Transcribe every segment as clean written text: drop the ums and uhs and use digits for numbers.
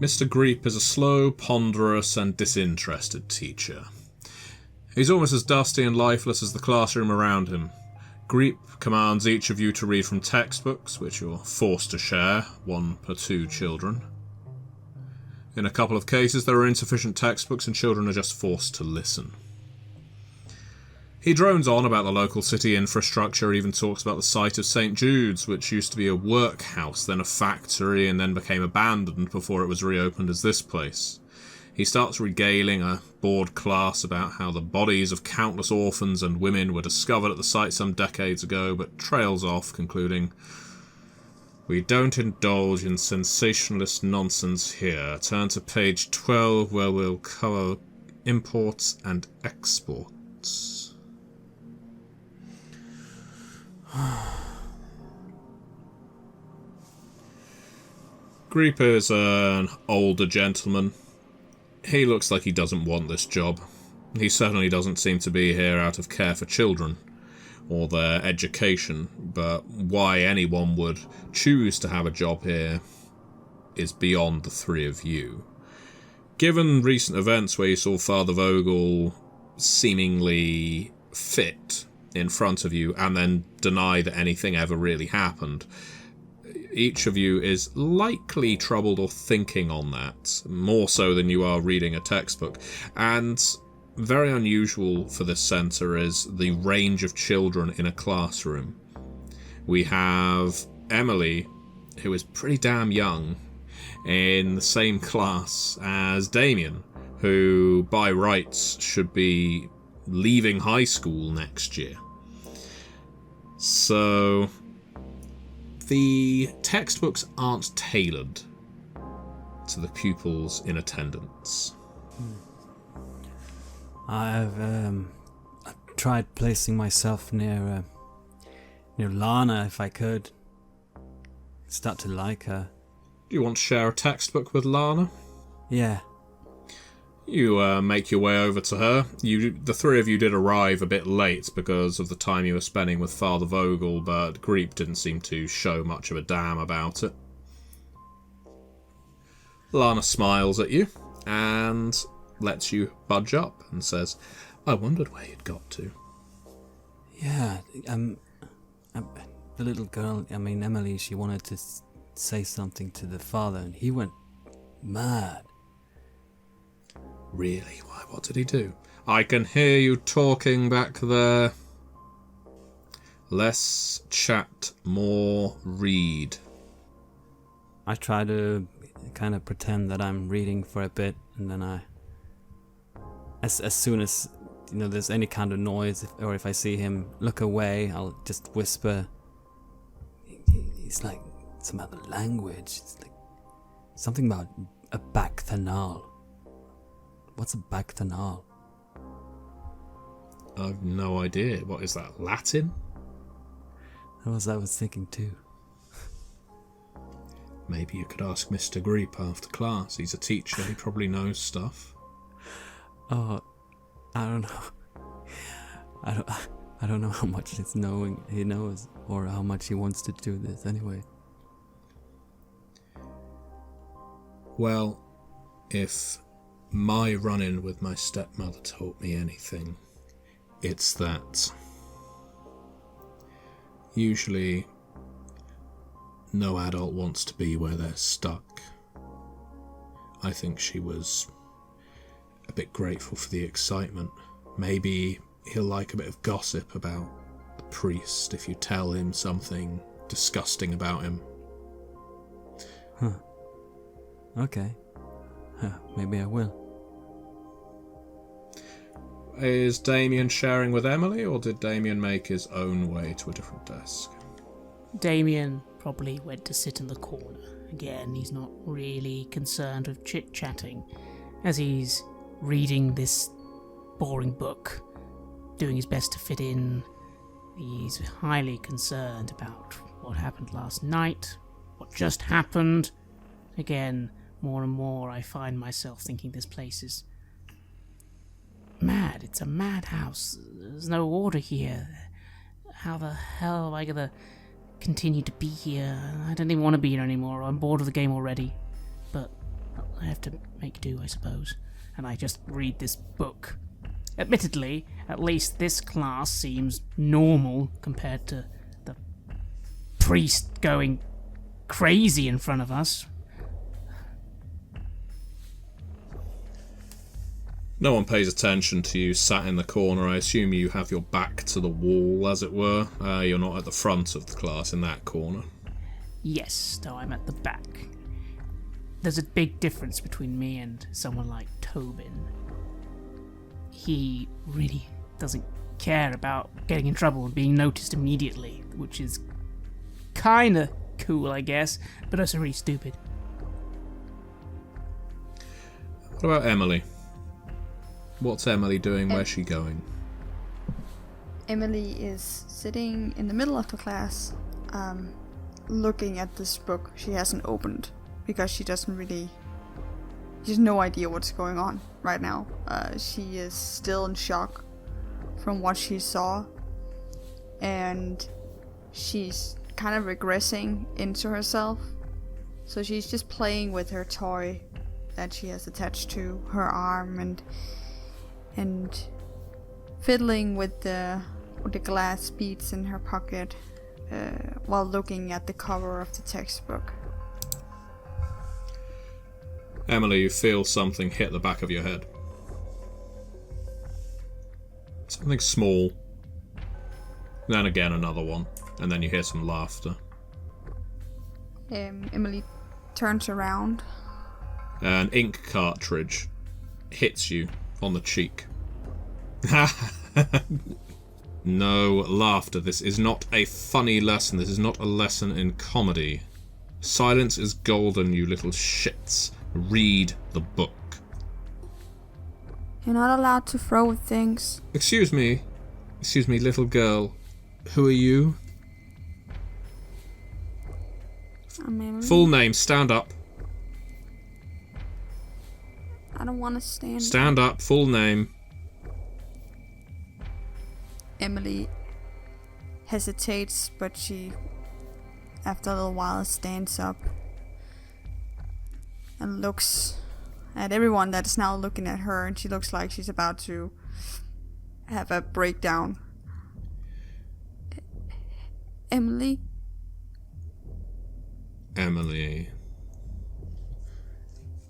Mr. Greep is a slow, ponderous, and disinterested teacher. He's almost as dusty and lifeless as the classroom around him. Greep commands each of you to read from textbooks, which you're forced to share, 1 per 2 children. In a couple of cases, there are insufficient textbooks and children are just forced to listen. He drones on about the local city infrastructure, even talks about the site of St. Jude's, which used to be a workhouse, then a factory, and then became abandoned before it was reopened as this place. He starts regaling a bored class about how the bodies of countless orphans and women were discovered at the site some decades ago, but trails off, concluding, "We don't indulge in sensationalist nonsense here. Turn to page 12 where we'll cover imports and exports." Greep is an older gentleman. He looks like he doesn't want this job. He certainly doesn't seem to be here out of care for children or their education, but why anyone would choose to have a job here is beyond the three of you. Given recent events where you saw Father Vogel seemingly fit in front of you and then deny that anything ever really happened, each of you is likely troubled or thinking on that, more so than you are reading a textbook. And very unusual for this centre is the range of children in a classroom. We have Emily, who is pretty damn young, in the same class as Damien, who by rights should be leaving high school next year. So the textbooks aren't tailored to the pupils in attendance. I've tried placing myself near Lana if I could. Start to like her. Do you want to share a textbook with Lana? Yeah. You make your way over to her. The three of you did arrive a bit late because of the time you were spending with Father Vogel, but Greep didn't seem to show much of a damn about it. Lana smiles at you and lets you budge up and says, "I wondered where you'd got to." Yeah, the little girl, Emily, she wanted to say something to the father and he went mad. Really? Why? What did he do? I can hear you talking back there. Less chat, more read. I try to kind of pretend that I'm reading for a bit, and then as soon as there's any kind of noise, or if I see him look away, I'll just whisper. He's like some other language. It's like something about a bacchanal. What's a bacchanal? I've no idea. What is that, Latin? That was I was thinking too. Maybe you could ask Mr. Greep after class. He's a teacher. He probably knows stuff. Oh, I don't know. I don't know how much he knows, or how much he wants to do this anyway. Well, if my run-in with my stepmother taught me anything, it's that usually no adult wants to be where they're stuck. I think she was a bit grateful for the excitement. Maybe he'll like a bit of gossip about the priest if you tell him something disgusting about him. Huh. Okay. Maybe I will. Is Damien sharing with Emily, or did Damien make his own way to a different desk? Damien probably went to sit in the corner. Again, he's not really concerned with chit-chatting, as he's reading this boring book, doing his best to fit in. He's highly concerned about what happened last night, what just happened. Again, more and more I find myself thinking this place is mad. It's a madhouse. There's no order here. How the hell am I gonna continue to be here? I don't even want to be here anymore. I'm bored of the game already. But I have to make do, I suppose. And I just read this book. Admittedly, at least this class seems normal compared to the priest going crazy in front of us. No one pays attention to you sat in the corner. I assume you have your back to the wall, as it were. You're not at the front of the class in that corner. Yes, though I'm at the back. There's a big difference between me and someone like Tobin. He really doesn't care about getting in trouble and being noticed immediately, which is kinda cool, I guess, but also really stupid. What about Emily? What's Emily doing? Where's she going? Emily is sitting in the middle of the class, looking at this book she hasn't opened, because she has no idea what's going on right now. She is still in shock from what she saw, and she's kind of regressing into herself. So she's just playing with her toy that she has attached to her arm and fiddling with the glass beads in her pocket while looking at the cover of the textbook. Emily, you feel something hit the back of your head. Something small. Then again another one. And then you hear some laughter. Emily turns around. An ink cartridge hits you on the cheek. No laughter. This is not a funny lesson. This is not a lesson in comedy. Silence is golden, you little shits. Read the book. You're not allowed to throw things. Excuse me, little girl. Who are you? I'm Emily. Full name, stand up. I don't want to stand. Stand up, full name. Emily hesitates, but she, after a little while, stands up and looks at everyone that's now looking at her, and she looks like she's about to have a breakdown. Emily? Emily.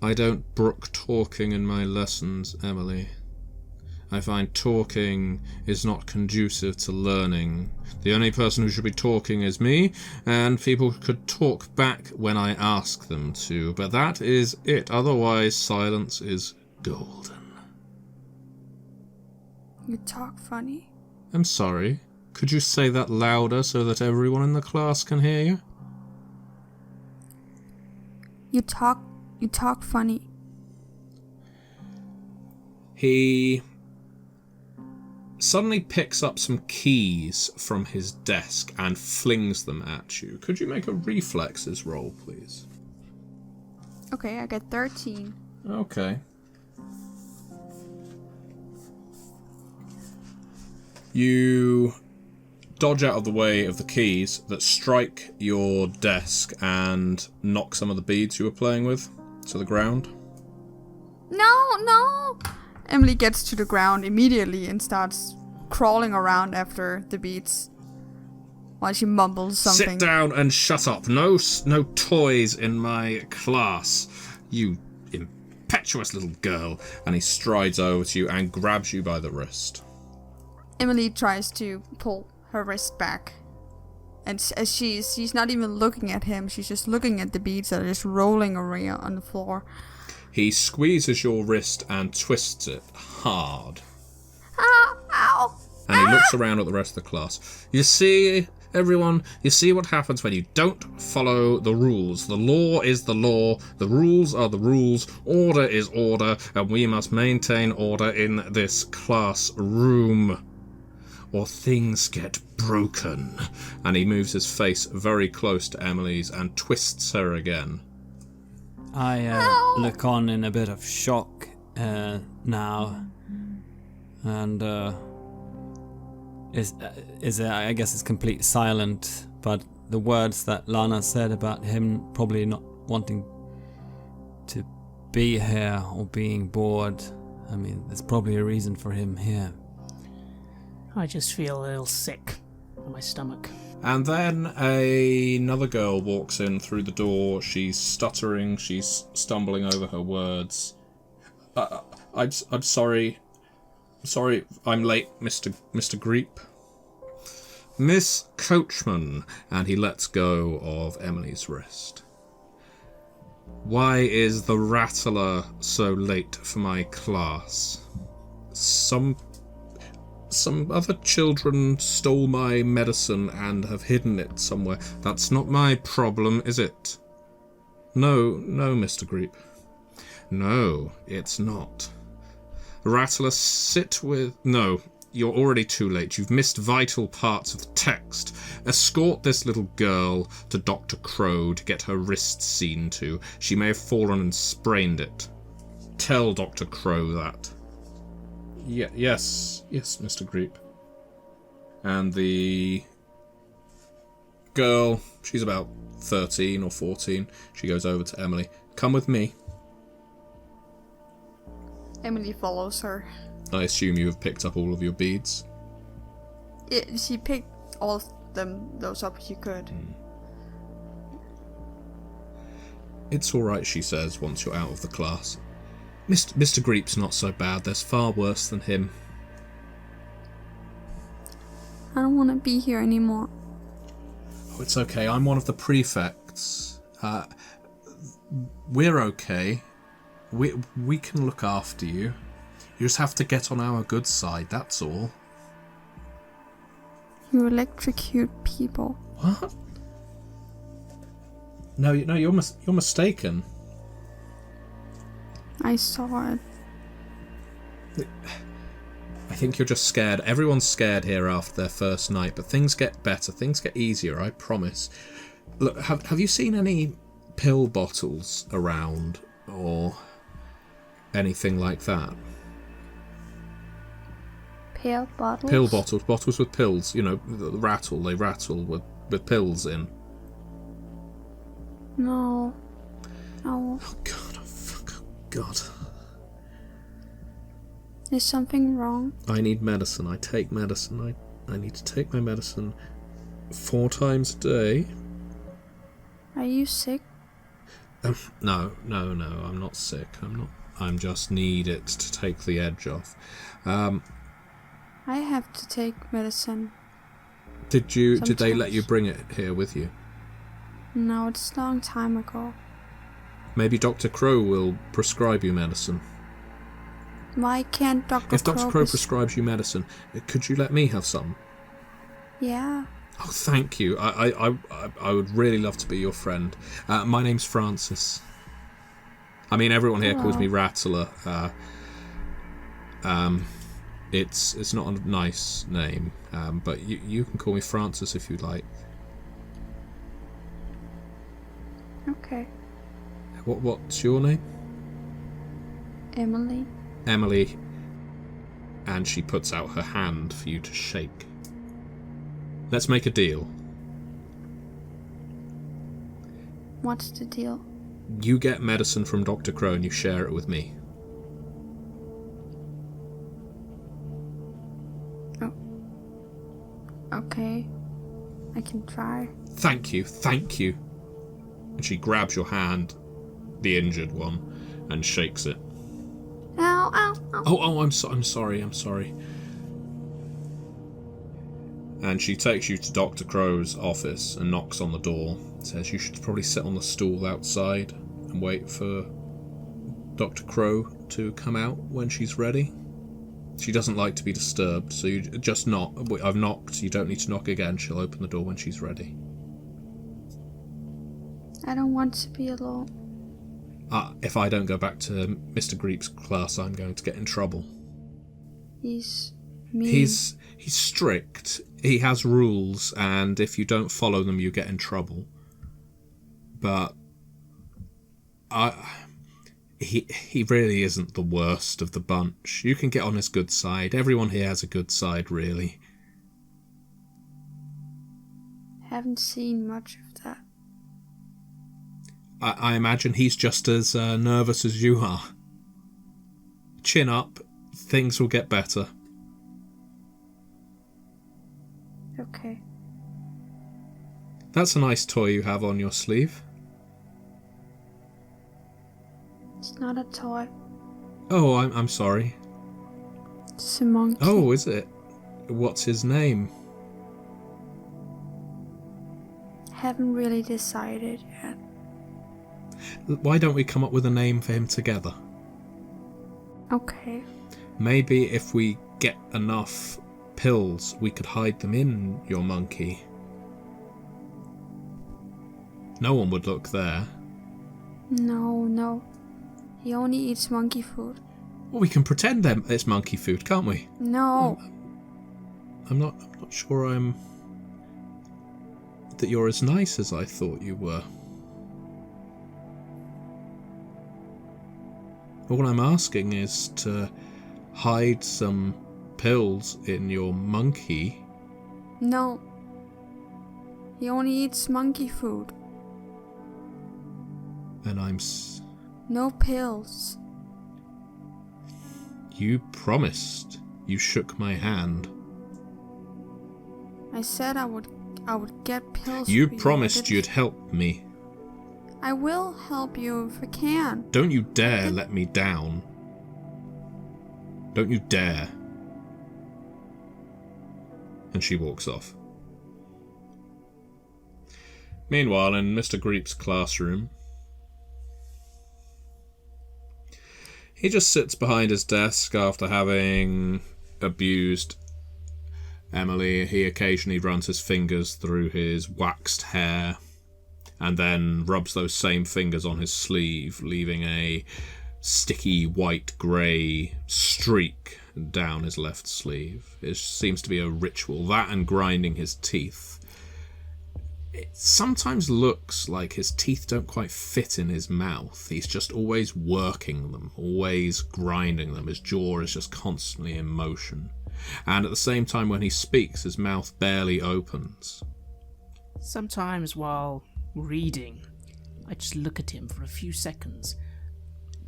I don't brook talking in my lessons, Emily. I find talking is not conducive to learning. The only person who should be talking is me, and people could talk back when I ask them to, but that is it. Otherwise, silence is golden. You talk funny. I'm sorry. Could you say that louder so that everyone in the class can hear you? You talk funny. He suddenly picks up some keys from his desk and flings them at you. Could you make a reflexes roll, please? Okay, I get 13. Okay. You dodge out of the way of the keys that strike your desk and knock some of the beads you were playing with to the ground. No! Emily gets to the ground immediately and starts crawling around after the beads while she mumbles something. Sit down and shut up. No toys in my class, you impetuous little girl. And he strides over to you and grabs you by the wrist. Emily tries to pull her wrist back. And as she's not even looking at him, she's just looking at the beads that are just rolling around on the floor. He squeezes your wrist and twists it hard. Ow! And he looks around at the rest of the class. You see, everyone, you see what happens when you don't follow the rules. The law is the law, the rules are the rules, order is order, and we must maintain order in this classroom, or things get broken. And he moves his face very close to Emily's and twists her again. I look on in a bit of shock now, and I guess it's complete silent. But the words that Lana said about him probably not wanting to be here or being bored. I mean, there's probably a reason for him here. I just feel a little sick in my stomach. And then another girl walks in through the door. She's stuttering. She's stumbling over her words. I'm sorry. Sorry, I'm late, Mr. Greep. Miss Coachman. And he lets go of Emily's wrist. Why is the Rattler so late for my class? Some other children stole my medicine and have hidden it somewhere. That's not my problem, is it? No, Mr. Greep. No, it's not. Rattler, sit with... No, you're already too late. You've missed vital parts of the text. Escort this little girl to Dr. Crow to get her wrist seen to. She may have fallen and sprained it. Tell Dr. Crow that. Yes, Mr. Greep. And the girl, she's about 13 or 14, she goes over to Emily. Come with me. Emily follows her. I assume you have picked up all of your beads. She picked all of those up she could. It's alright, she says, once you're out of the class. Mr. Greep's not so bad. There's far worse than him. I don't want to be here anymore. Oh, it's okay. I'm one of the prefects. We're okay. We can look after you. You just have to get on our good side, that's all. You electrocute people. What? No, you're mistaken. I saw it. I think you're just scared. Everyone's scared here after their first night, but things get better. Things get easier, I promise. Look, have you seen any pill bottles around or anything like that? Pill bottles? Pill bottles with pills. You know, they rattle with pills in. No. Oh God. God. Is something wrong? I need medicine. I take medicine. I need to take my medicine 4 times a day. Are you sick? No, I'm not sick. I'm just need it to take the edge off. I have to take medicine. Did they let you bring it here with you? No, it's a long time ago. Maybe Dr. Crow will prescribe you medicine. Why can't Dr. Crow... If Dr. Crow prescribes you medicine, could you let me have some? Yeah. Oh, thank you. I would really love to be your friend. My name's Francis. I mean, everyone here calls me Rattler. It's not a nice name, but you can call me Francis if you'd like. Okay. What's your name? Emily. Emily. And she puts out her hand for you to shake. Let's make a deal. What's the deal? You get medicine from Dr. Crow and you share it with me. Oh. Okay. I can try. Thank you. And she grabs your hand, the injured one, and shakes it. Ow, ow, ow. Oh, I'm sorry. And she takes you to Dr. Crow's office and knocks on the door. Says you should probably sit on the stool outside and wait for Dr. Crow to come out when she's ready. She doesn't like to be disturbed, so you just knock. I've knocked, you don't need to knock again. She'll open the door when she's ready. I don't want to be alone. If I don't go back to Mr. Greep's class, I'm going to get in trouble. He's mean. He's strict. He has rules, and if you don't follow them, you get in trouble. But he really isn't the worst of the bunch. You can get on his good side. Everyone here has a good side, really. Haven't seen much of that. I imagine he's just as nervous as you are. Chin up, things will get better. Okay. That's a nice toy you have on your sleeve. It's not a toy. Oh, I'm sorry. It's a monkey. Oh, is it? What's his name? Haven't really decided yet. Why don't we come up with a name for him together? Okay. Maybe if we get enough pills, we could hide them in your monkey. No one would look there. No. He only eats monkey food. Well, we can pretend it's monkey food, can't we? No. I'm not sure that you're as nice as I thought you were. All I'm asking is to hide some pills in your monkey. No. He only eats monkey food. And No pills. You promised. You shook my hand. I said I would get pills. You for promised you. you'd help me. I will help you if I can. Don't you dare let me down. Don't you dare. And she walks off. Meanwhile, in Mr. Greep's classroom, he just sits behind his desk after having abused Emily. He occasionally runs his fingers through his waxed hair and then rubs those same fingers on his sleeve, leaving a sticky white-grey streak down his left sleeve. It seems to be a ritual. That and grinding his teeth. It sometimes looks like his teeth don't quite fit in his mouth. He's just always working them, always grinding them. His jaw is just constantly in motion. And at the same time when he speaks, his mouth barely opens. Sometimes while reading, I just look at him for a few seconds.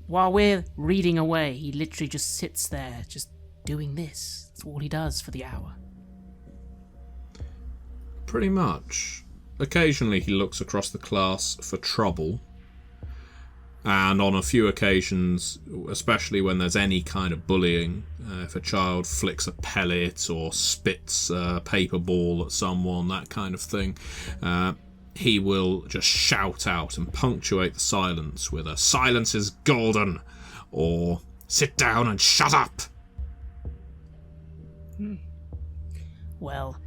While we're reading away, he literally just sits there, just doing this. That's all he does for the hour. Pretty much. Occasionally he looks across the class for trouble. And on a few occasions, especially when there's any kind of bullying, if a child flicks a pellet or spits a paper ball at someone, that kind of thing, he will just shout out and punctuate the silence with a "silence is golden" or "sit down and shut up." Well,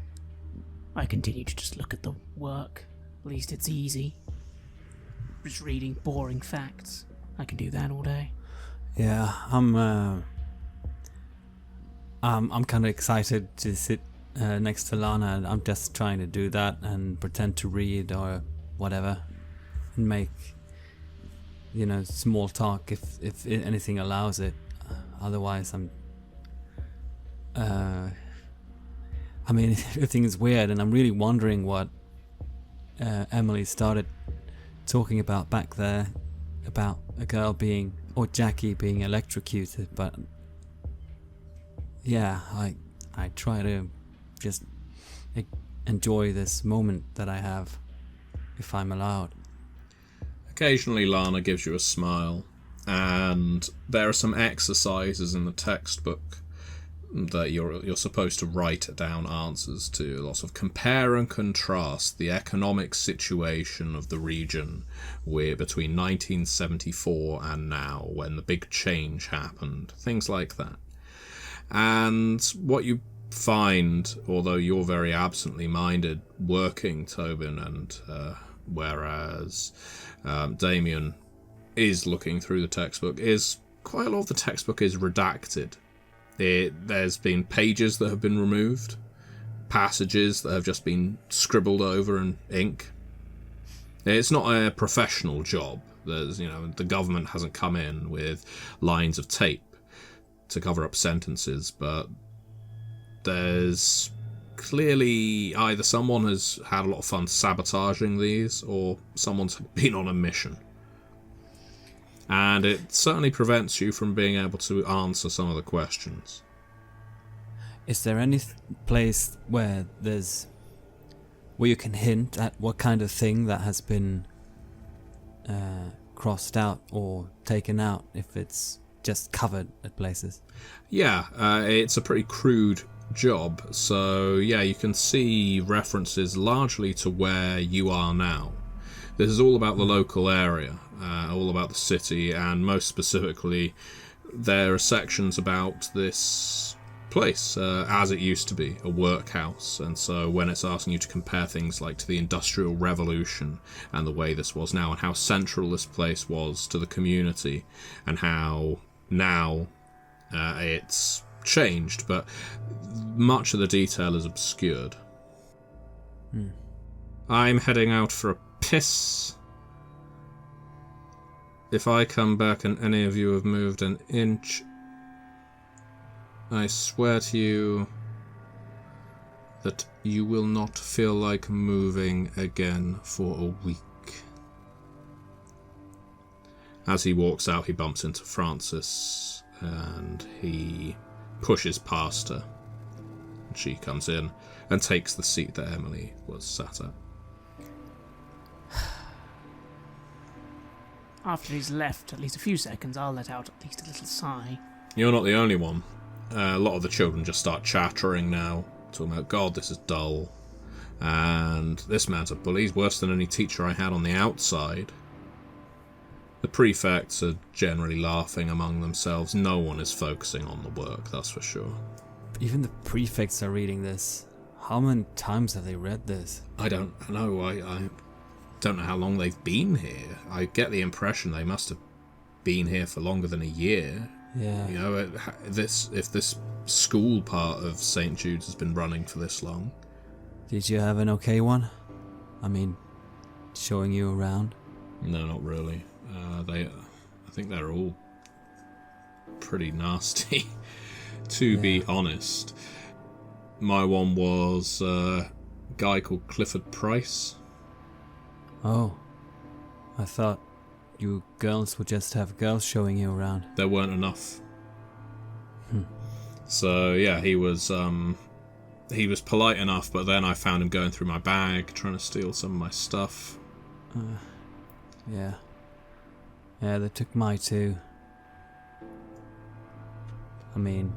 I continue to just look at the work. At least it's easy. Just reading boring facts. I can do that all day. Yeah, I'm kind of excited to sit next to Lana, and I'm just trying to do that and pretend to read or whatever, and make, small talk if anything allows it. Otherwise, everything is weird, and I'm really wondering what Emily started talking about back there, about a girl or Jackie being electrocuted. But yeah, I try to just enjoy this moment that I have, if I'm allowed. Occasionally Lana gives you a smile, and there are some exercises in the textbook that you're supposed to write down answers to. Lots of compare and contrast the economic situation of the region between 1974 and now, when the big change happened, things like that. And what you find, although you're very absently minded working, Tobin, and whereas Damien is looking through the textbook, is quite a lot of the textbook is redacted. There's been pages that have been removed, passages that have just been scribbled over in ink. It's not a professional job. The government hasn't come in with lines of tape to cover up sentences, but there's clearly either someone has had a lot of fun sabotaging these, or someone's been on a mission. and it certainly prevents you from being able to answer some of the questions. Is there any place where you can hint at what kind of thing that has been crossed out or taken out if it's just covered at places? Yeah, it's a pretty crude job, so yeah, you can see references largely to where you are now. This is all about the local area, all about the city, and most specifically, there are sections about this place as it used to be, a workhouse. And so when it's asking you to compare things like to the Industrial Revolution and the way this was now, and how central this place was to the community, and how now it's changed, but much of the detail is obscured. I'm heading out for a piss. If I come back and any of you have moved an inch, I swear to you that you will not feel like moving again for a week. As he walks out, he bumps into Frances and he pushes past her. She comes in and takes the seat that Emily was sat at. After he's left at least a few seconds, I'll let out at least a little sigh. You're not the only one. A lot of the children just start chattering now, talking about, God, this is dull. And this man's a bully. He's worse than any teacher I had on the outside. The prefects are generally laughing among themselves. No one is focusing on the work, that's for sure. Even the prefects are reading this. How many times have they read this? I don't know. I don't know how long they've been here. I get the impression they must have been here for longer than a year. Yeah. You know, if this school part of St. Jude's has been running for this long. Did you have an okay one? I mean, showing you around? No, not really. I think they're all pretty nasty, to be honest. My one was a guy called Clifford Price. Oh, I thought you girls would just have girls showing you around. There weren't enough. So yeah, he was polite enough, but then I found him going through my bag, trying to steal some of my stuff. Yeah, they took my too. I mean,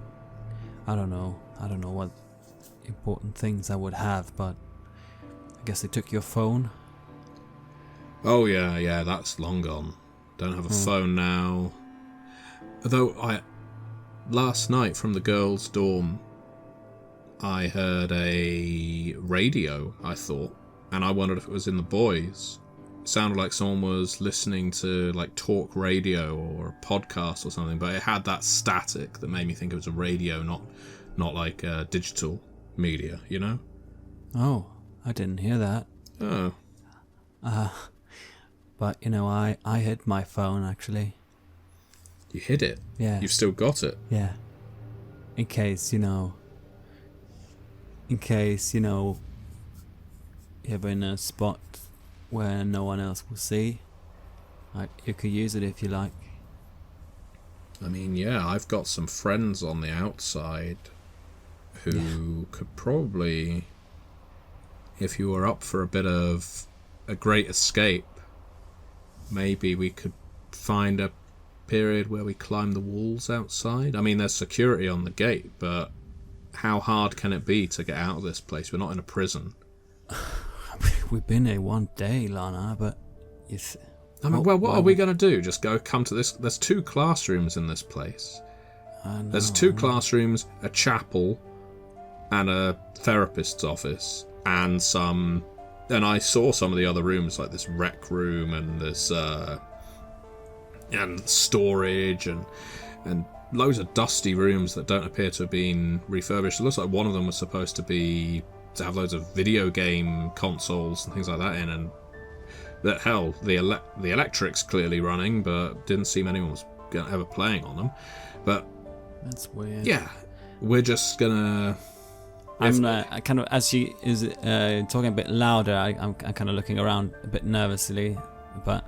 I don't know what important things I would have, but I guess they took your phone. Oh yeah, that's long gone. Don't have a phone now. Although last night from the girls' dorm, I heard a radio, I thought, and I wondered if it was in the boys'. It sounded like someone was listening to like talk radio or a podcast or something, but it had that static that made me think it was a radio, not like digital media, you know? Oh, I didn't hear that. Oh. But, you know, I hid my phone, actually. You hid it? Yeah. You've still got it? Yeah. In case, you know, you're in a spot where no one else will see. You could use it if you like. I mean, yeah, I've got some friends on the outside who could probably, if you were up for a bit of a great escape, maybe we could find a period where we climb the walls outside. I mean, there's security on the gate, but how hard can it be to get out of this place? We're not in a prison. We've been here one day, Lana, but what are we going to do? Just come to this? There's 2 classrooms in this place. There's 2 classrooms, a chapel, and a therapist's office, and I saw some of the other rooms, like this rec room and this and storage and loads of dusty rooms that don't appear to have been refurbished. It looks like one of them was supposed to have loads of video game consoles and things like that in, and that hell, the electric's clearly running, but didn't seem anyone was ever playing on them. But that's weird. Yeah, we're just gonna. I kind of, as she is talking a bit louder, I'm kind of looking around a bit nervously, but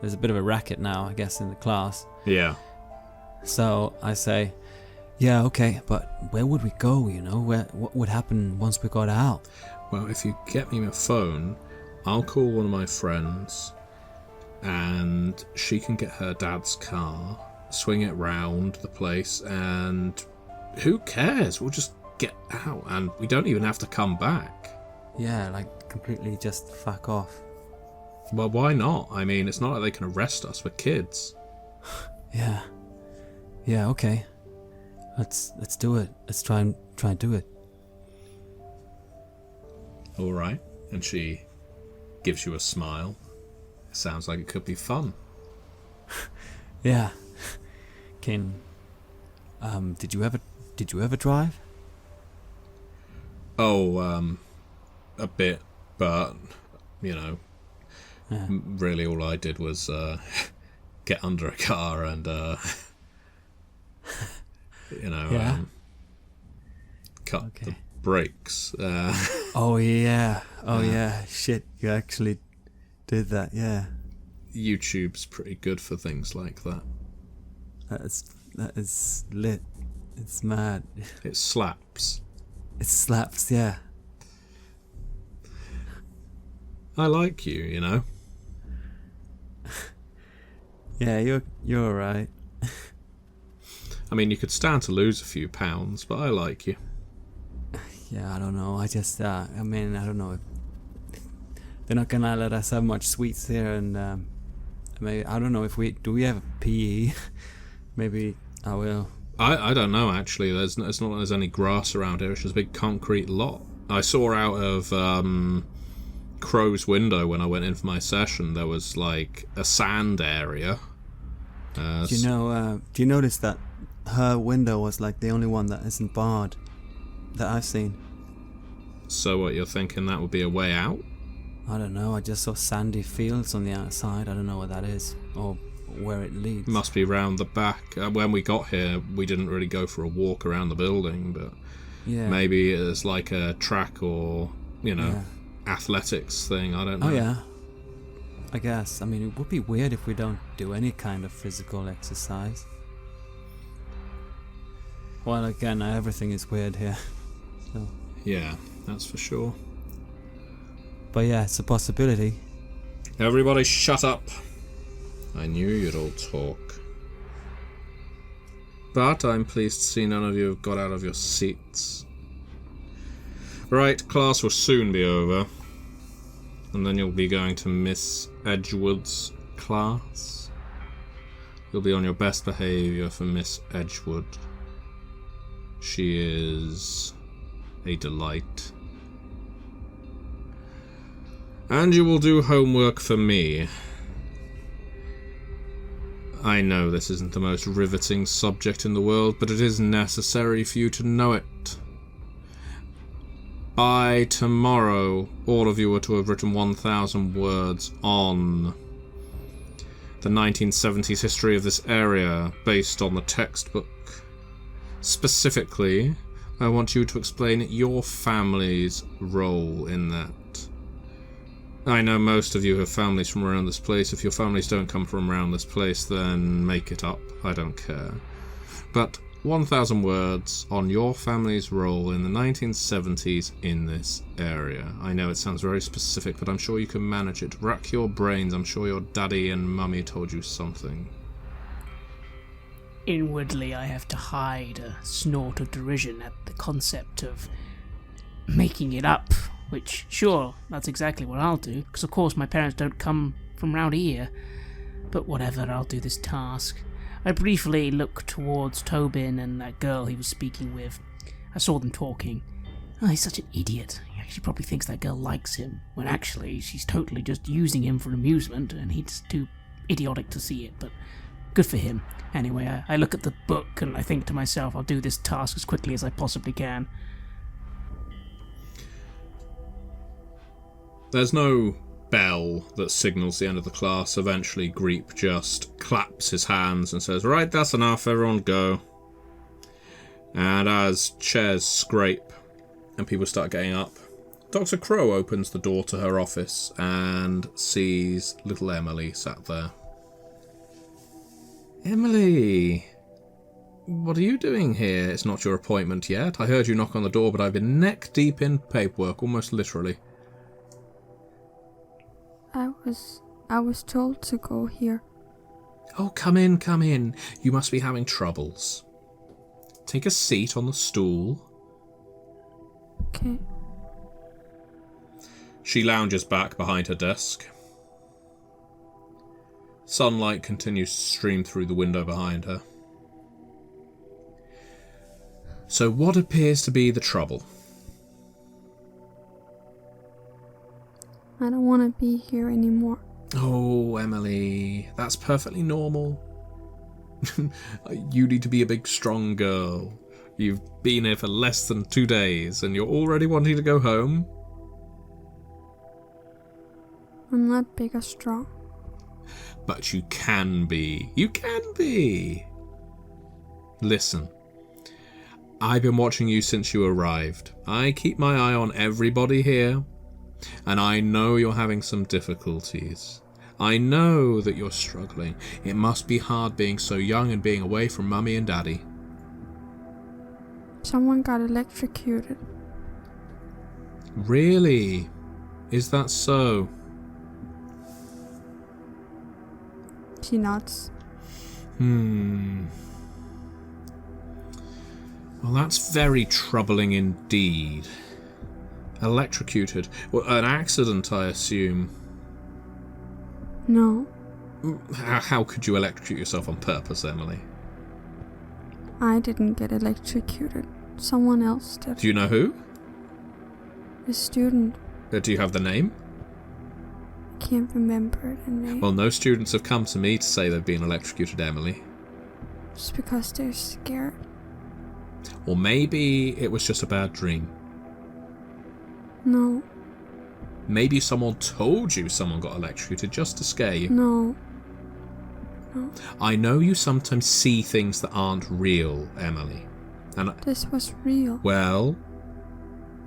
there's a bit of a racket now, I guess, in the class. Yeah. So I say, yeah, okay, but where would we go, you know? What would happen once we got out? Well, if you get me a phone, I'll call one of my friends, and she can get her dad's car, swing it round the place, and who cares? We'll just get out, and we don't even have to come back. Yeah, like, completely just fuck off. Well, why not? I mean, it's not like they can arrest us. We're kids. Yeah. Yeah, okay. Let's do it. Let's try and do it. All right. And she gives you a smile. It sounds like it could be fun. Yeah. Did you ever drive? Oh, a bit, but you know, Yeah. really all I did was get under a car and you know, Yeah. cut the brakes. Oh yeah. Oh yeah. Shit, you actually did that. Yeah. YouTube's pretty good for things like that. That is lit. It's mad. It slaps. It slaps. Yeah. I like you, you know. Yeah, you're alright. I mean, you could stand to lose a few pounds, but I like you. Yeah, I don't know. I just, I mean, I don't know. They're not gonna let us have much sweets here, and maybe I don't know if we have a PE. Maybe I will. I don't know actually. It's not like there's any grass around here. It's just a big concrete lot. I saw out of Crow's window when I went in for my session. There was like a sand area. Do you notice that her window was like the only one that isn't barred that I've seen? So what, you're thinking that would be a way out? I don't know. I just saw sandy fields on the outside. I don't know what that is or where it leads. Must be round the back. When we got here, we didn't really go for a walk around the building, but Yeah. maybe it's like a track or, you know, Yeah. athletics thing. I don't know. Oh yeah. I guess. I mean, it would be weird if we don't do any kind of physical exercise. Well, again, everything is weird here. So. Yeah, that's for sure. But yeah, it's a possibility. Everybody shut up. I knew you'd all talk. But I'm pleased to see none of you have got out of your seats. Right, class will soon be over. And then you'll be going to Miss Edgewood's class. You'll be on your best behaviour for Miss Edgewood. She is a delight. And you will do homework for me. I know this isn't the most riveting subject in the world, but it is necessary for you to know it. By tomorrow, all of you are to have written 1,000 words on the 1970s history of this area, based on the textbook. Specifically, I want you to explain your family's role in that. I know most of you have families from around this place. If your families don't come from around this place, then make it up. I don't care. But 1,000 words on your family's role in the 1970s in this area. I know it sounds very specific, but I'm sure you can manage it. Rack your brains. I'm sure your daddy and mummy told you something. Inwardly, I have to hide a snort of derision at the concept of making it up. Which, sure, that's exactly what I'll do, because of course my parents don't come from round here. But whatever, I'll do this task. I briefly look towards Tobin and that girl he was speaking with. I saw them talking. Oh, he's such an idiot. He actually probably thinks that girl likes him, when actually she's totally just using him for amusement, and he's too idiotic to see it, but good for him. Anyway, I look at the book and I think to myself, I'll do this task as quickly as I possibly can. There's no bell that signals the end of the class. Eventually, Greep just claps his hands and says, "Right, that's enough, everyone go." And as chairs scrape and people start getting up, Dr. Crow opens the door to her office and sees little Emily sat there. Emily! What are you doing here? It's not your appointment yet. I heard you knock on the door, but I've been neck deep in paperwork, almost literally. I was told to go here. Oh, come in, come in. You must be having troubles. Take a seat on the stool. Okay. She lounges back behind her desk. Sunlight continues to stream through the window behind her. So what appears to be the trouble? I don't want to be here anymore. Oh, Emily, that's perfectly normal. You need to be a big, strong girl. You've been here for less than 2 days, and you're already wanting to go home? I'm not big or strong. But you can be. You can be. Listen. I've been watching you since you arrived. I keep my eye on everybody here, and I know you're having some difficulties. I know that you're struggling. It must be hard being so young and being away from Mummy and Daddy. Someone got electrocuted. Really? Is that so? She nods. Well, that's very troubling indeed. Electrocuted. Well, an accident, I assume. No. How could you electrocute yourself on purpose, Emily? I didn't get electrocuted. Someone else did. Do you know who? A student. Do you have the name? I can't remember the name. Well, no students have come to me to say they've been electrocuted, Emily. Just because they're scared. Or maybe it was just a bad dream. No. Maybe someone told you someone got electrocuted just to scare you. No. I know you sometimes see things that aren't real, Emily. And this was real. Well,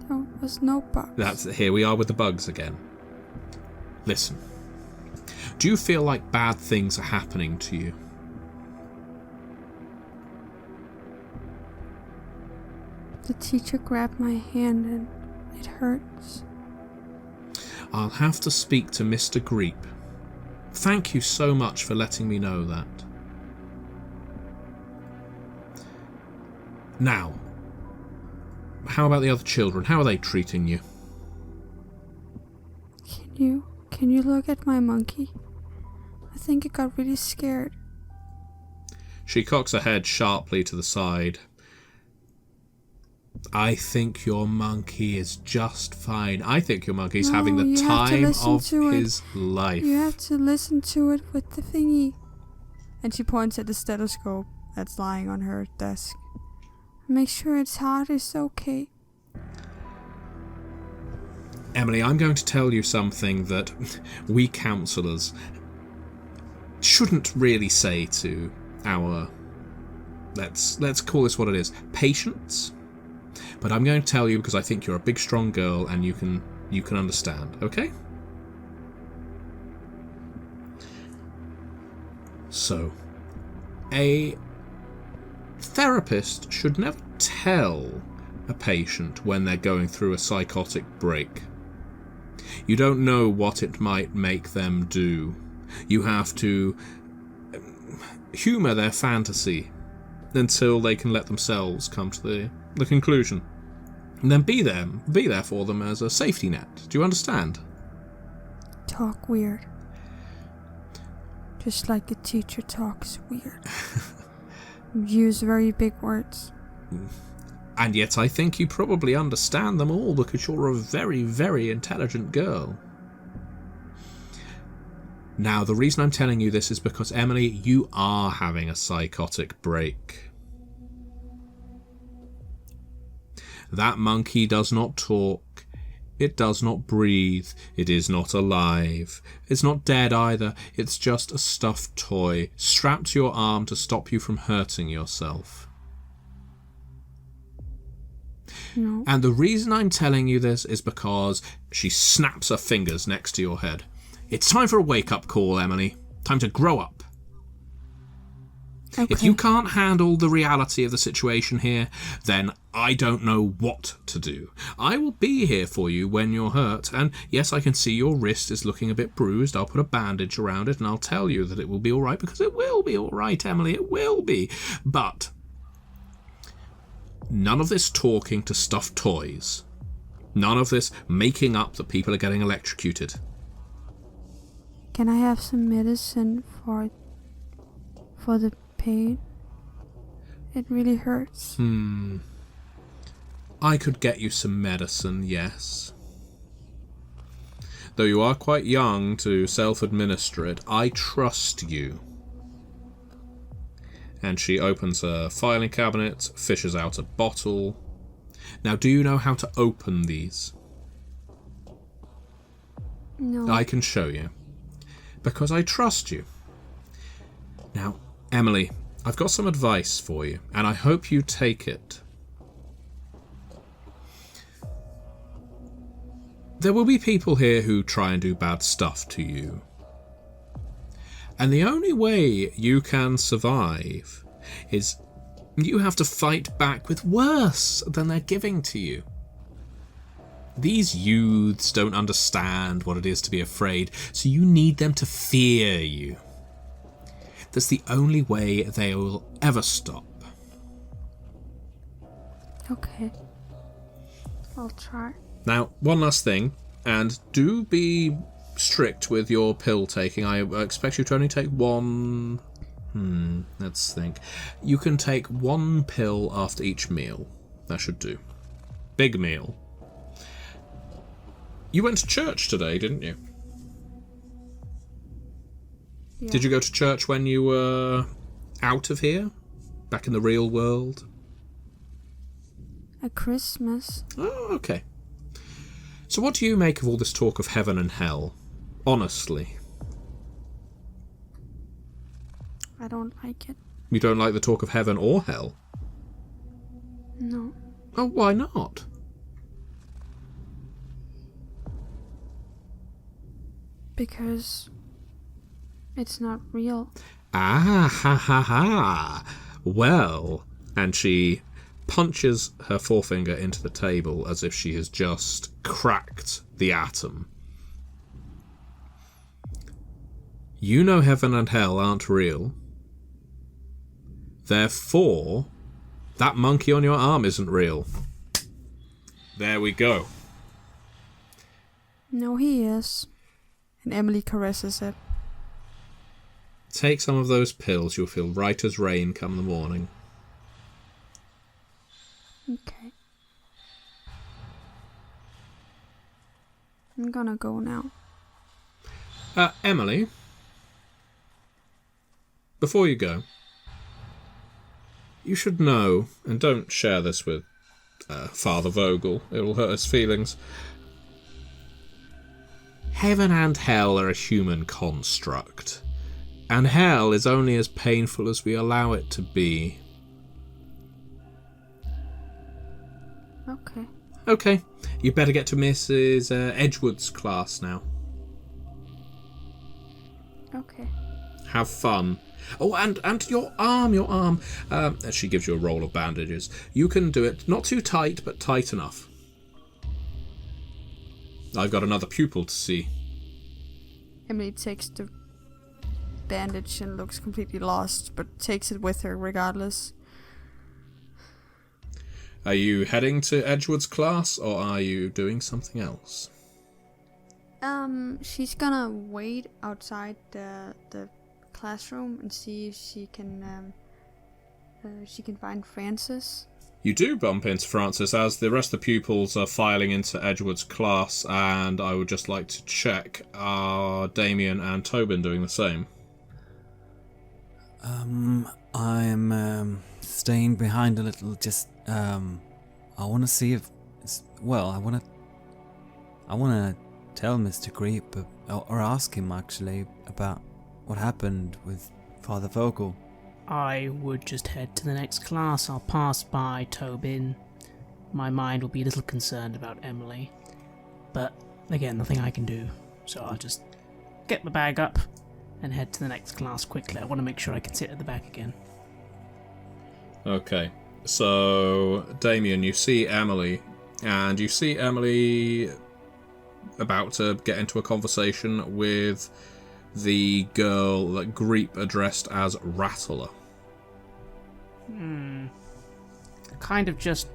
there was no bugs. Here we are with the bugs again. Listen. Do you feel like bad things are happening to you? The teacher grabbed my hand and it hurts. I'll have to speak to Mr. Greep. Thank you so much for letting me know that. Now, how about the other children? How are they treating you? Can you look at my monkey? I think it got really scared. She cocks her head sharply to the side. I think your monkey is just fine. I think your monkey's having the time of his life. You have to listen to it with the thingy. And she points at the stethoscope that's lying on her desk. Make sure its heart is okay. Emily, I'm going to tell you something that we counsellors shouldn't really say to our, let's call this what it is, patients. But I'm going to tell you because I think you're a big, strong girl and you can understand, okay? So, a therapist should never tell a patient when they're going through a psychotic break. You don't know what it might make them do. You have to humour their fantasy until they can let themselves come to the conclusion. And then be there for them as a safety net. Do you understand? Talk weird. Just like a teacher talks weird. Use very big words. And yet I think you probably understand them all because you're a very, very intelligent girl. Now, the reason I'm telling you this is because, Emily, you are having a psychotic break. That monkey does not talk. It does not breathe. It is not alive. It's not dead either. It's just a stuffed toy strapped to your arm to stop you from hurting yourself. No. And the reason I'm telling you this is because she snaps her fingers next to your head. It's time for a wake-up call, Emily. Time to grow up. Okay. If you can't handle the reality of the situation here, then I don't know what to do. I will be here for you when you're hurt, and yes, I can see your wrist is looking a bit bruised. I'll put a bandage around it, and I'll tell you that it will be all right, because it will be all right, Emily, it will be. But none of this talking to stuffed toys. None of this making up that people are getting electrocuted. Can I have some medicine for the pain? It really hurts. I could get you some medicine, yes. Though you are quite young to self-administer it, I trust you. And she opens a filing cabinet, fishes out a bottle. Now, do you know how to open these? No. I can show you. Because I trust you. Now, Emily, I've got some advice for you, and I hope you take it. There will be people here who try and do bad stuff to you. And the only way you can survive is you have to fight back with worse than they're giving to you. These youths don't understand what it is to be afraid, so you need them to fear you. That's the only way they will ever stop. Okay. I'll try. Now, one last thing, and do be strict with your pill taking. I expect you to only take one... let's think. You can take one pill after each meal. That should do. Big meal. You went to church today, didn't you? Yeah. Did you go to church when you were out of here? Back in the real world? At Christmas. Oh, okay. So what do you make of all this talk of heaven and hell? Honestly. I don't like it. You don't like the talk of heaven or hell? No. Oh, why not? Because it's not real. Ah, ha, ha, ha. Well, and she punches her forefinger into the table as if she has just cracked the atom. You know heaven and hell aren't real. Therefore, that monkey on your arm isn't real. There we go. No, he is. And Emily caresses it. Take some of those pills. You'll feel right as rain come the morning. Okay. I'm gonna go now. Emily, before you go, you should know, and don't share this with Father Vogel, it will hurt his feelings. Heaven and hell are a human construct, and hell is only as painful as we allow it to be. Okay. Okay, you better get to Mrs. Edgewood's class now. Okay. Have fun. Oh, and your arm. She gives you a roll of bandages. You can do it, not too tight, but tight enough. I've got another pupil to see. Emily takes the bandage and looks completely lost, but takes it with her regardless. Are you heading to Edgewood's class, or are you doing something else? She's gonna wait outside the classroom and see if she can find Francis. You do bump into Francis as the rest of the pupils are filing into Edgewood's class, and I would just like to check, are Damien and Tobin doing the same? I'm staying behind a little, just, I want to see if, I want to tell Mr. Creep, or ask him actually, about what happened with Father Vogel. I would just head to the next class. I'll pass by Tobin. My mind will be a little concerned about Emily. But, again, nothing I can do. So I'll just get the bag up and head to the next class quickly. I want to make sure I can sit at the back again. Okay. So, Damien, you see Emily, and you see Emily about to get into a conversation with the girl that Greep addressed as Rattler. Kind of just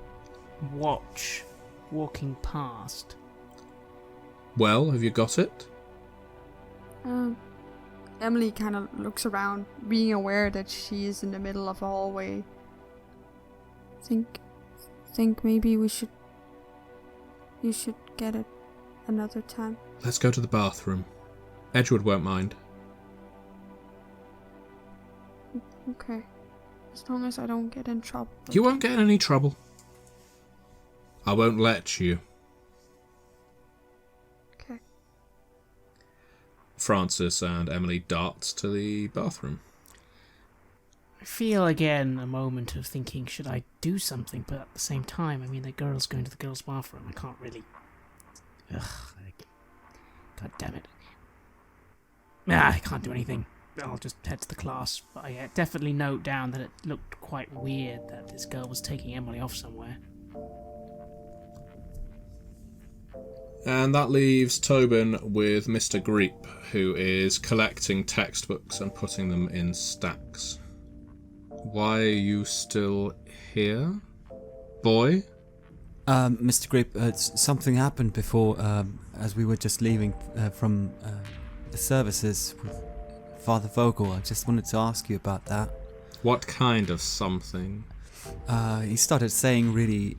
watch, walking past. Well, have you got it? Emily kind of looks around, being aware that she is in the middle of a hallway. Think maybe you should get it another time. Let's go to the bathroom. Edgewood won't mind. Okay. As long as I don't get in trouble. You won't get in any trouble. I won't let you. Okay. Francis and Emily dart to the bathroom. I feel again a moment of thinking, should I do something? But at the same time, I mean, the girl's going to the girls' bathroom. I can't really. Ugh. God damn it. I can't do anything. I'll just head to the class. But I definitely note down that it looked quite weird that this girl was taking Emily off somewhere. And that leaves Tobin with Mr. Greep, who is collecting textbooks and putting them in stacks. Why are you still here, boy? Mr. Greep, something happened before, as we were just leaving from the services with Father Vogel. I just wanted to ask you about that. What kind of something? He started saying really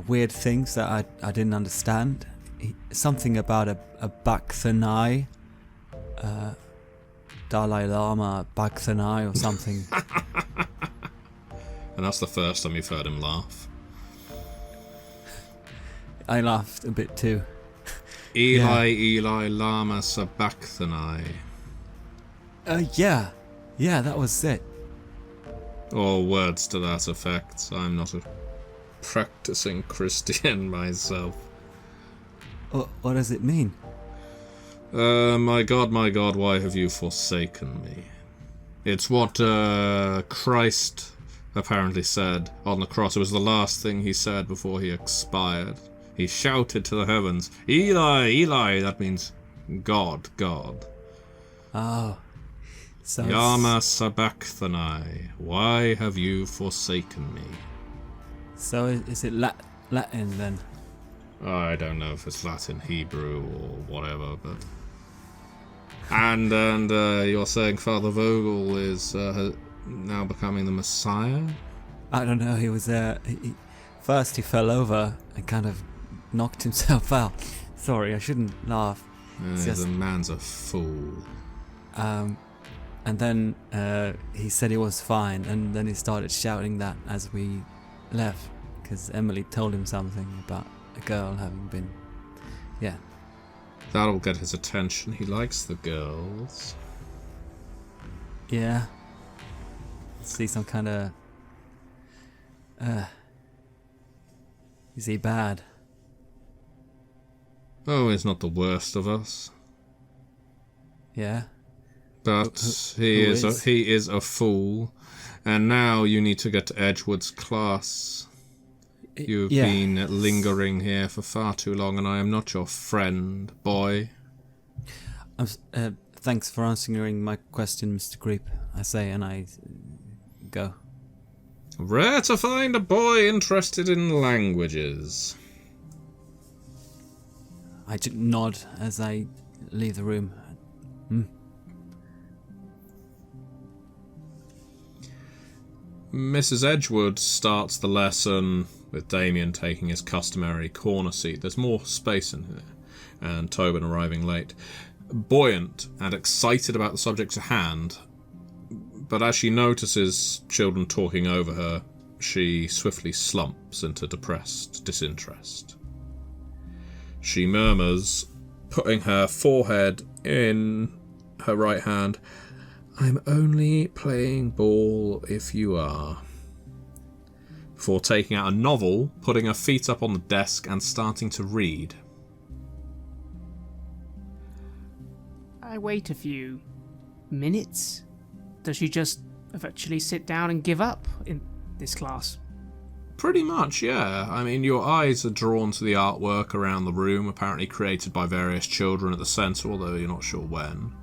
weird things that I didn't understand. Something about a Bakthanai, Dalai Lama Bakthanai or something. And that's the first time you've heard him laugh. I laughed a bit too. Eli Lama Sabachthani. Yeah, that was it. Or words to that effect. I'm not a practicing Christian myself. What does it mean? My God, why have you forsaken me? It's what Christ apparently said on the cross. It was the last thing he said before he expired. He shouted to the heavens, Eli, that means God. Oh. So Yama Sabachthani, why have you forsaken me? So is it Latin then? I don't know if it's Latin, Hebrew, or whatever, but... And you're saying Father Vogel is now becoming the Messiah? I don't know, he was first he fell over and kind of knocked himself out. Sorry, I shouldn't laugh. The man's a fool. And then he said he was fine, and then he started shouting that as we left, because Emily told him something about a girl having been... Yeah. That'll get his attention. He likes the girls. Yeah. See some kind of... Is he bad? Oh, he's not the worst of us. Yeah. But he is a fool. And now you need to get to Edgewood's class. You've been lingering here for far too long, and I am not your friend, boy. Thanks for answering my question, Mr. Greep, I say, and I go. Rare to find a boy interested in languages. I just nod as I leave the room. Mrs. Edgewood starts the lesson with Damien taking his customary corner seat. There's more space in here, and Tobin arriving late. Buoyant and excited about the subject at hand, but as she notices children talking over her, she swiftly slumps into depressed disinterest. She murmurs, putting her forehead in her right hand, "I'm only playing ball if you are." Before taking out a novel, putting her feet up on the desk and starting to read. I wait a few minutes. Does she just eventually sit down and give up? this class. Pretty much, yeah. I mean, your eyes are drawn to the artwork around the room, apparently created by various children at the centre, although you're not sure when.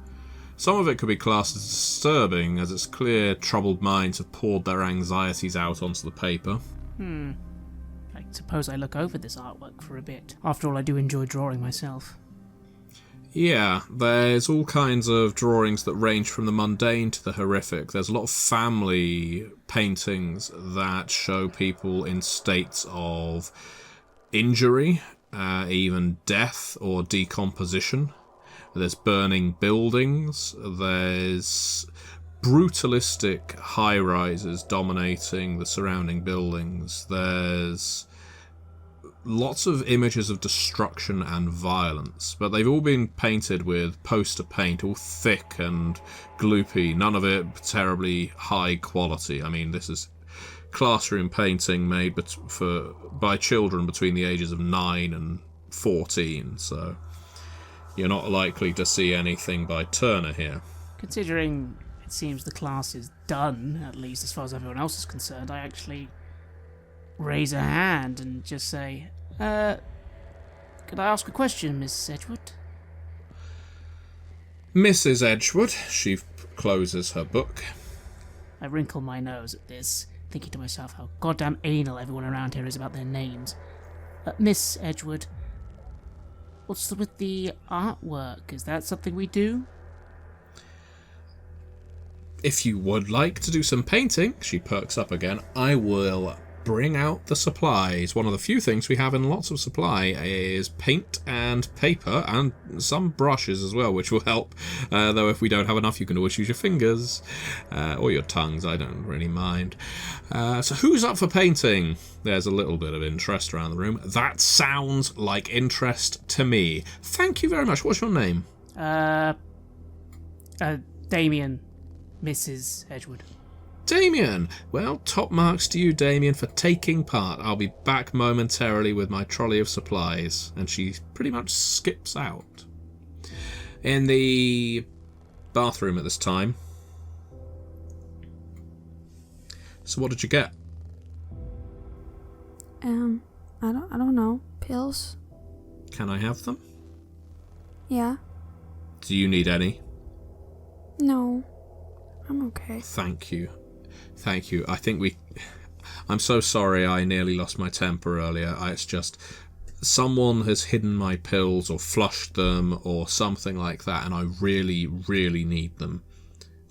Some of it could be classed as disturbing, as it's clear troubled minds have poured their anxieties out onto the paper. I suppose I look over this artwork for a bit. After all, I do enjoy drawing myself. Yeah, there's all kinds of drawings that range from the mundane to the horrific. There's a lot of family paintings that show people in states of injury, even death or decomposition. There's burning buildings. There's brutalistic high-rises dominating the surrounding buildings. There's lots of images of destruction and violence, but they've all been painted with poster paint, all thick and gloopy, none of it terribly high quality. I mean, this is classroom painting made by children between the ages of 9 and 14, so you're not likely to see anything by Turner here. Considering it seems the class is done, at least as far as everyone else is concerned, I actually raise a hand and just say, could I ask a question, Miss Edgewood? Mrs. Edgewood, she closes her book. I wrinkle my nose at this, thinking to myself how goddamn anal everyone around here is about their names. Miss Edgewood, what's with the artwork? Is that something we do? If you would like to do some painting, she perks up again, I will bring out the supplies. One of the few things we have in lots of supply is paint and paper and some brushes as well, which will help. Though if we don't have enough, you can always use your fingers or your tongues. I don't really mind. So who's up for painting? There's a little bit of interest around the room. That sounds like interest to me. Thank you very much. What's your name? Damien, Mrs. Edgewood. Damien! Well, top marks to you, Damien, for taking part. I'll be back momentarily with my trolley of supplies. And she pretty much skips out. In the bathroom at this time. So what did you get? I don't know. Pills? Can I have them? Yeah. Do you need any? No. I'm okay. Thank you. Thank you. I'm so sorry I nearly lost my temper earlier. It's just someone has hidden my pills or flushed them or something like that, and I really, really need them.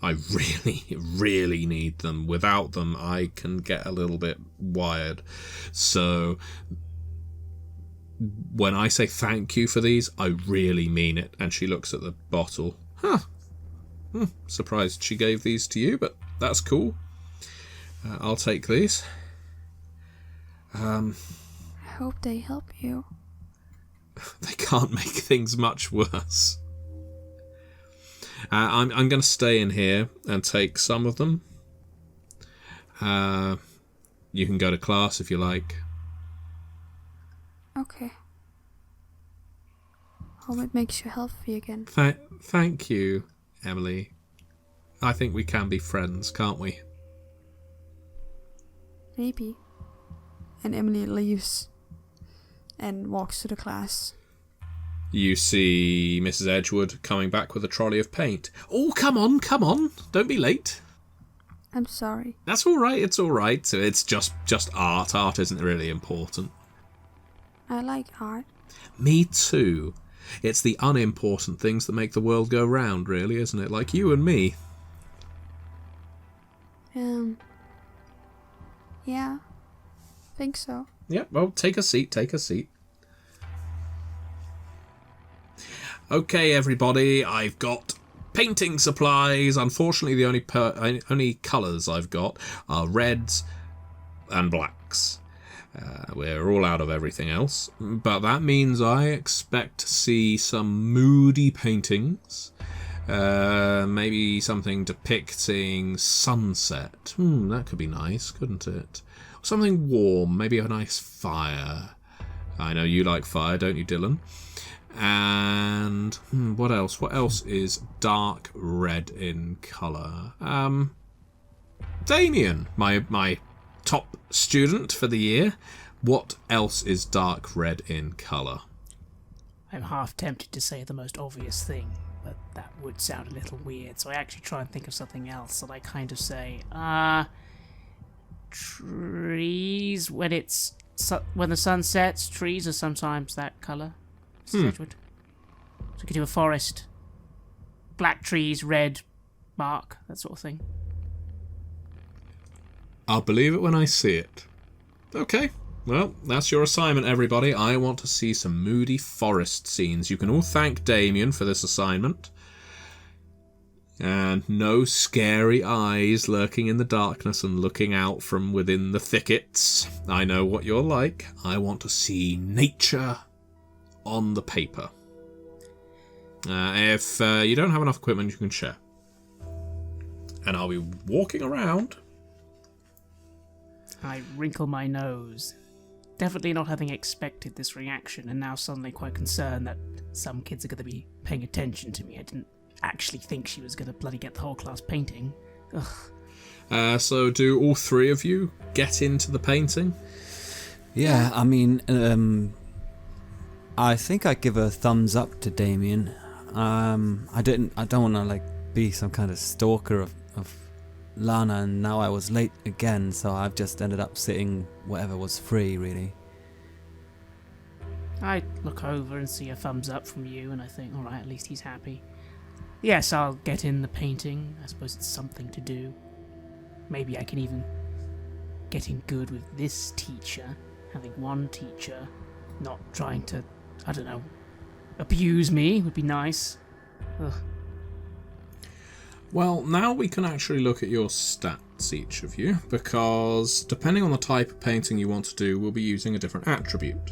I really, really need them. Without them, I can get a little bit wired. So when I say thank you for these, I really mean it. And she looks at the bottle. Surprised she gave these to you, but that's cool. I'll take these. I hope they help you. They can't make things much worse. I'm going to stay in here and take some of them. You can go to class if you like. Okay. Hope it makes you healthy again. Thank you, Emily. I think we can be friends, can't we? Maybe. And Emily leaves and walks to the class. You see Mrs. Edgewood coming back with a trolley of paint. Oh, come on. Don't be late. I'm sorry. That's all right, it's all right. It's just art. Art isn't really important. I like art. Me too. It's the unimportant things that make the world go round, really, isn't it? Like you and me. Yeah. Think so. Yeah, well, take a seat. Okay, everybody, I've got painting supplies. Unfortunately, the only colours I've got are reds and blacks. We're all out of everything else, but that means I expect to see some moody paintings. Maybe something depicting sunset. That could be nice, couldn't it? Something warm, maybe a nice fire. I know you like fire, don't you, Dylan? And what else? What else is dark red in colour? Damien, my top student for the year. What else is dark red in colour? I'm half tempted to say the most obvious thing, but that would sound a little weird, so I actually try and think of something else, and I kind of say, trees. When the sun sets, trees are sometimes that colour. Sedgwood. So we could do a forest. Black trees, red bark, that sort of thing. I'll believe it when I see it. Okay, well, that's your assignment, everybody. I want to see some moody forest scenes. You can all thank Damien for this assignment. And no scary eyes lurking in the darkness and looking out from within the thickets. I know what you're like. I want to see nature on the paper. If you don't have enough equipment, you can share. And I'll be walking around. I wrinkle my nose. Definitely not having expected this reaction, and now suddenly quite concerned that some kids are going to be paying attention to me. I didn't actually think she was going to bloody get the whole class painting. Ugh. So do all three of you get into the painting? Yeah, I mean, I think I'd give a thumbs up to Damien. I don't want to like be some kind of stalker of Lana, and now I was late again, so I've just ended up sitting whatever was free, really. I look over and see a thumbs up from you, and I think, alright, at least he's happy. Yes, I'll get in the painting. I suppose it's something to do. Maybe I can even get in good with this teacher. Having one teacher not trying to, I don't know, abuse me would be nice. Ugh. Well, now we can actually look at your stats, each of you, because depending on the type of painting you want to do, we'll be using a different attribute.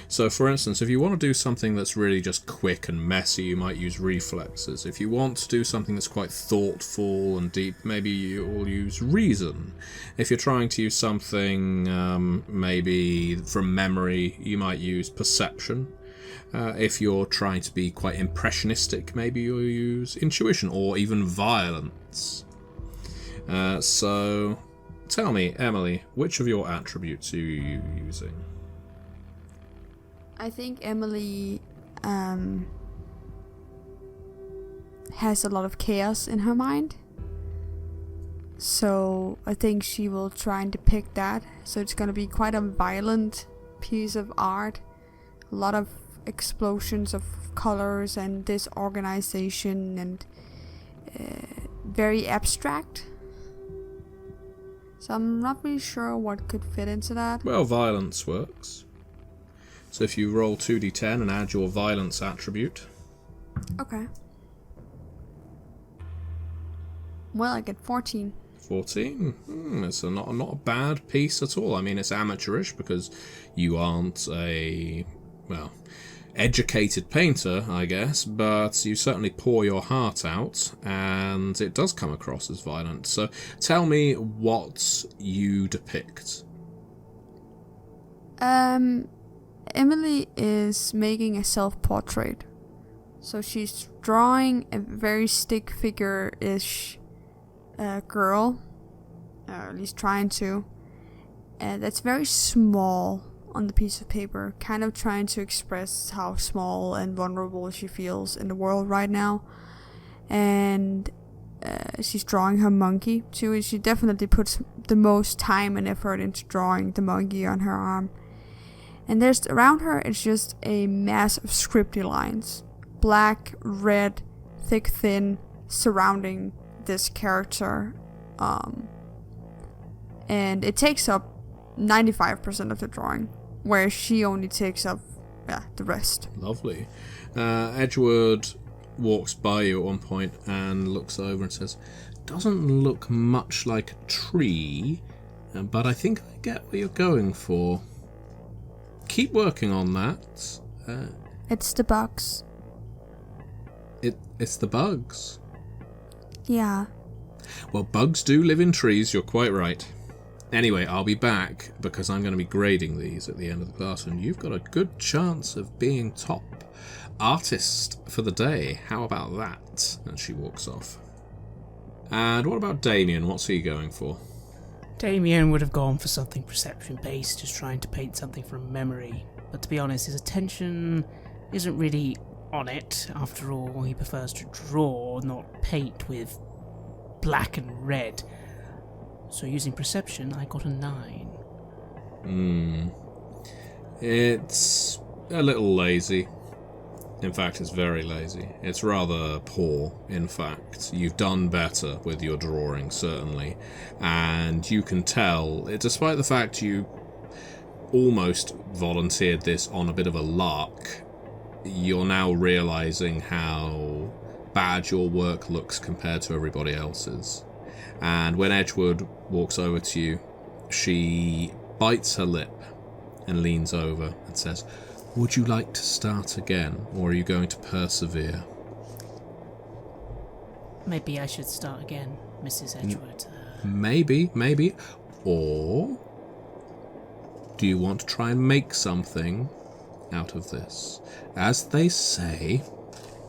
So, for instance, if you want to do something that's really just quick and messy, you might use reflexes. If you want to do something that's quite thoughtful and deep, maybe you'll use reason. If you're trying to use something maybe from memory, you might use perception. If you're trying to be quite impressionistic, maybe you'll use intuition or even violence. So, tell me, Emily, which of your attributes are you using? I think Emily has a lot of chaos in her mind. So I think she will try and depict that. So it's going to be quite a violent piece of art. A lot of explosions of colors and disorganization and very abstract. So I'm not really sure what could fit into that. Well, violence works. So if you roll 2d10 and add your violence attribute. Okay. Well, I get 14. 14? It's not a bad piece at all. I mean, it's amateurish because you aren't a, well, educated painter, I guess, but you certainly pour your heart out, and it does come across as violent. So tell me what you depict. Emily is making a self-portrait. So she's drawing a very stick figure-ish girl, or at least trying to. That's very small on the piece of paper, kind of trying to express how small and vulnerable she feels in the world right now. And she's drawing her monkey too. She definitely puts the most time and effort into drawing the monkey on her arm. And there's around her, it's just a mass of scripty lines, black, red, thick, thin, surrounding this character. And it takes up 95% of the drawing, where she only takes up the rest. Lovely. Edgewood walks by you at one point and looks over and says, "Doesn't look much like a tree, but I think I get what you're going for. Keep working on that." It's the bugs. It's the bugs. Yeah. Well, bugs do live in trees, you're quite right. Anyway, I'll be back because I'm going to be grading these at the end of the class, and you've got a good chance of being top artist for the day. How about that? And she walks off. And what about Damien? What's he going for? Damien would have gone for something perception-based, just trying to paint something from memory. But to be honest, his attention isn't really on it. After all, he prefers to draw, not paint with black and red. So using perception, I got a 9. It's a little lazy. In fact, it's very lazy. It's rather poor, in fact. You've done better with your drawing, certainly. And you can tell, despite the fact you almost volunteered this on a bit of a lark, you're now realising how bad your work looks compared to everybody else's. And when Edgewood walks over to you, she bites her lip and leans over and says, "Would you like to start again, or are you going to persevere?" Maybe I should start again, Mrs. Edgewood. Maybe. Or do you want to try and make something out of this? As they say,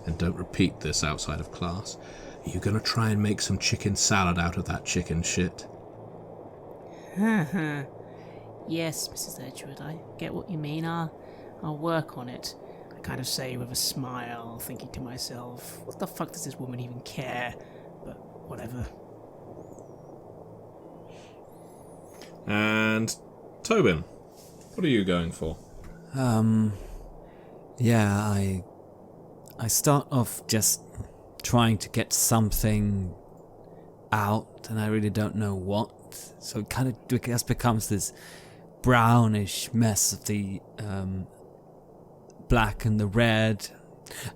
and don't repeat this outside of class, are you going to try and make some chicken salad out of that chicken shit? Yes, Mrs. Edgewood, I get what you mean. I'll work on it. I kind of say with a smile, thinking to myself, what the fuck does this woman even care? But whatever. And Tobin, what are you going for? Yeah, I start off just trying to get something out, and I really don't know what. So it kind of just becomes this brownish mess of the black and the red,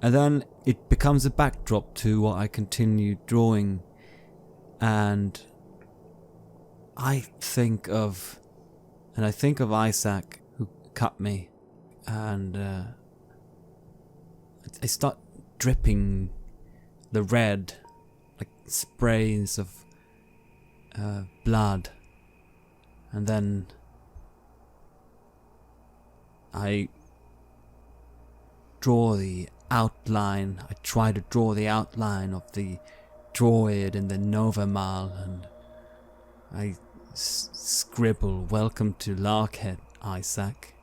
and then it becomes a backdrop to what I continue drawing, and I think of Isaac who cut me, and I start dripping the red, like sprays of blood, and then I draw the outline. I try to draw the outline of the droid in the Novamal, and I scribble, "Welcome to Larkhead, Isaac."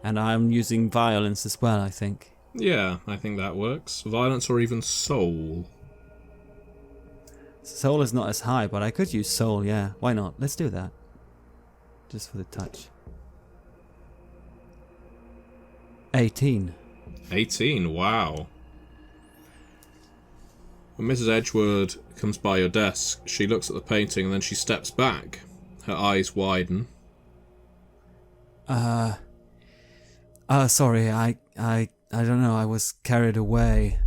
And I'm using violence as well, I think. Yeah, I think that works. Violence or even soul. Soul is not as high, but I could use soul, yeah. Why not? Let's do that. Just for the touch. 18. 18, wow. When Mrs. Edgewood comes by your desk, she looks at the painting and then she steps back. Her eyes widen. Sorry, I don't know, I was carried away.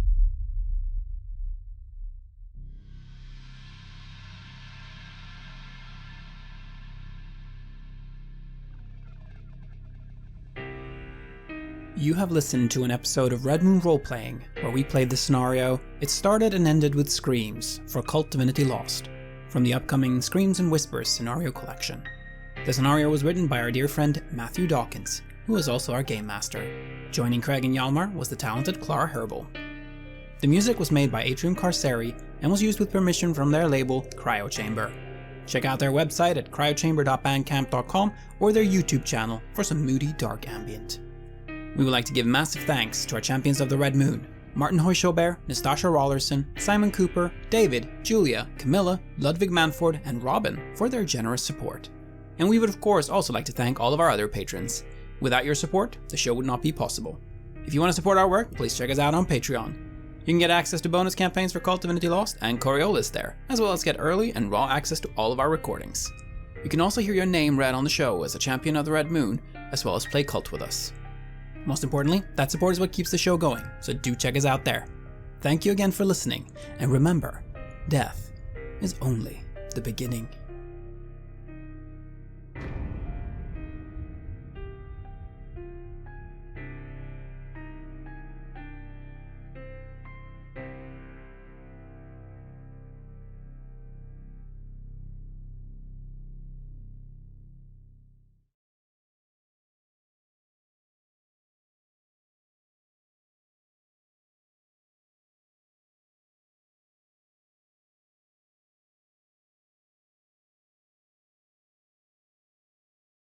You have listened to an episode of Red Moon Roleplaying, where we played the scenario It Started and Ended with Screams for KULT Divinity Lost, from the upcoming Screams and Whispers scenario collection. The scenario was written by our dear friend Matthew Dawkins, who is also our game master. Joining Craig and Hjalmar was the talented Klara Herbøl. The music was made by Atrium Carceri and was used with permission from their label Cryochamber. Check out their website at cryochamber.bandcamp.com or their YouTube channel for some moody dark ambient. We would like to give massive thanks to our champions of the Red Moon, Martin Heuschober, Nastasia Raulerson, Simon Cooper, David, Julia, Camilla, Ludwig Manford, and Robin for their generous support. And we would of course also like to thank all of our other patrons. Without your support, the show would not be possible. If you want to support our work, please check us out on Patreon. You can get access to bonus campaigns for KULT Divinity Lost and Coriolis there, as well as get early and raw access to all of our recordings. You can also hear your name read on the show as a champion of the Red Moon, as well as play KULT with us. Most importantly, that support is what keeps the show going, so do check us out there. Thank you again for listening, and remember, death is only the beginning.